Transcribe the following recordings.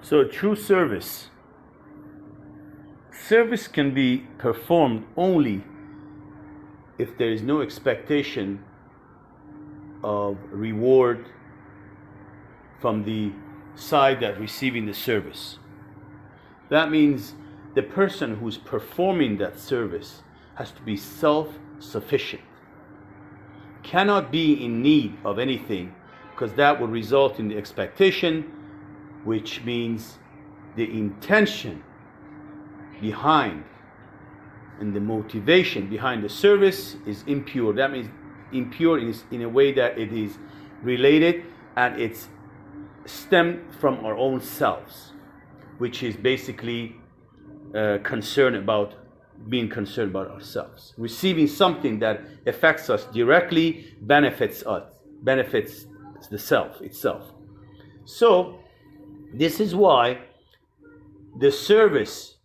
So true service. Service can be performed only if there is no expectation of reward from the side that receiving the service. That means the person who's performing that service has to be self-sufficient. Cannot be in need of anything, because that would result in the expectation, which means the intention behind and the motivation behind the service is impure. That means impure in a way that it is related and it's stemmed from our own selves, which is basically being concerned about ourselves. Receiving something that affects us directly benefits the self itself. So this is why the service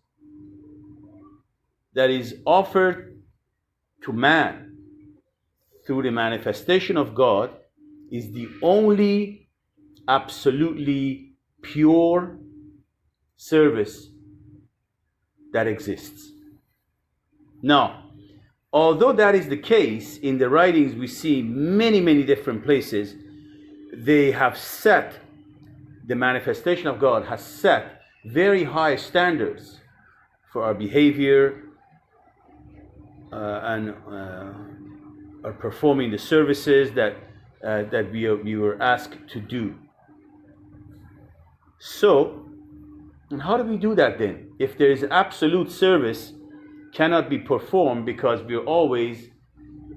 that is offered to man through the manifestation of God is the only absolutely pure service that exists. Now, although that is the case, in the writings we see many different places, they have set, the manifestation of God has set very high standards for our behavior and are performing the services that we were asked to do. So, and how do we do that then? If there is absolute service cannot be performed, because we are always,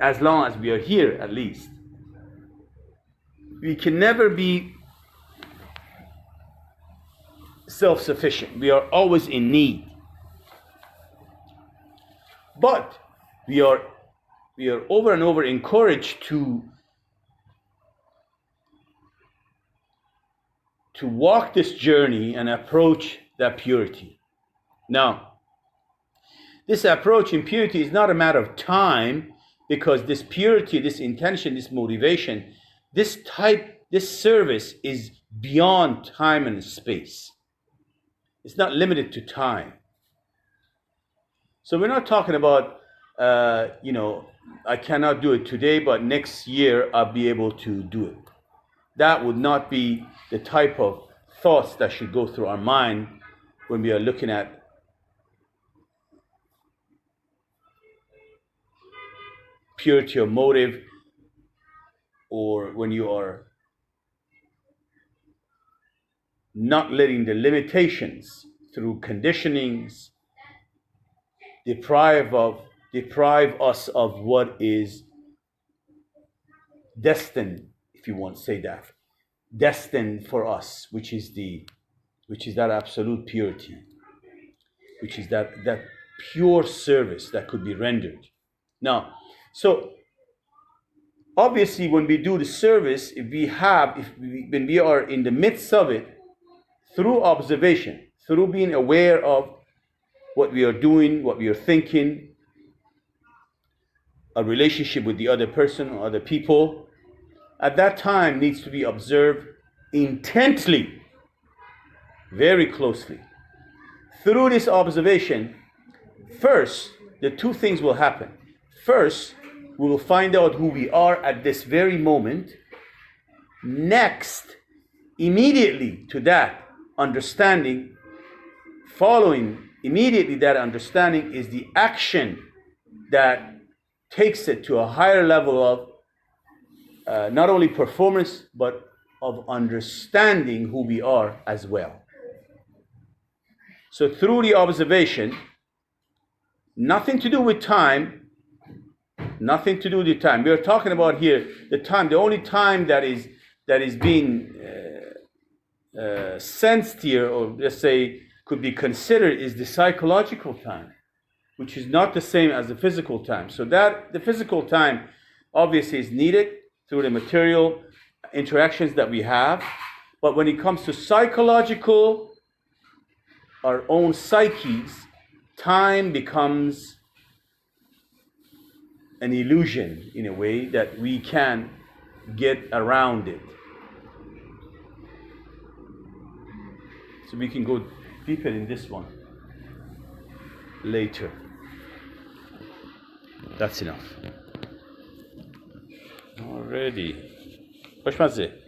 as long as we are here at least, we can never be self-sufficient. We are always in need. But we are over and over encouraged to walk this journey and approach that purity. Now, this approach in purity is not a matter of time, because this purity, this intention, this motivation, this service is beyond time and space. It's not limited to time. So we're not talking about, I cannot do it today, but next year I'll be able to do it. That would not be the type of thoughts that should go through our mind when we are looking at purity of motive, or when you are not letting the limitations through conditionings deprive us of what is destined, if you want to say that, destined for us, which is that absolute purity, which is that pure service that could be rendered. Now, so obviously when we do the service, when we are in the midst of it, through observation, through being aware of what we are doing, what we are thinking, a relationship with the other person or other people, at that time needs to be observed intently, very closely. Through this observation, first, the two things will happen. First, we will find out who we are at this very moment. Next, immediately to that understanding, following immediately that understanding, is the action that takes it to a higher level of not only performance, but of understanding who we are as well. So through the observation, nothing to do with time, nothing to do with the time. We are talking about here the time, the only time that is being sensed here, or let's say could be considered, is the psychological time, which is not the same as the physical time. So that the physical time obviously is needed through the material interactions that we have. But when it comes to psychological, our own psyches, time becomes an illusion in a way that we can get around it. So we can go deeper in this one later. That's enough. Already. خوشمزه.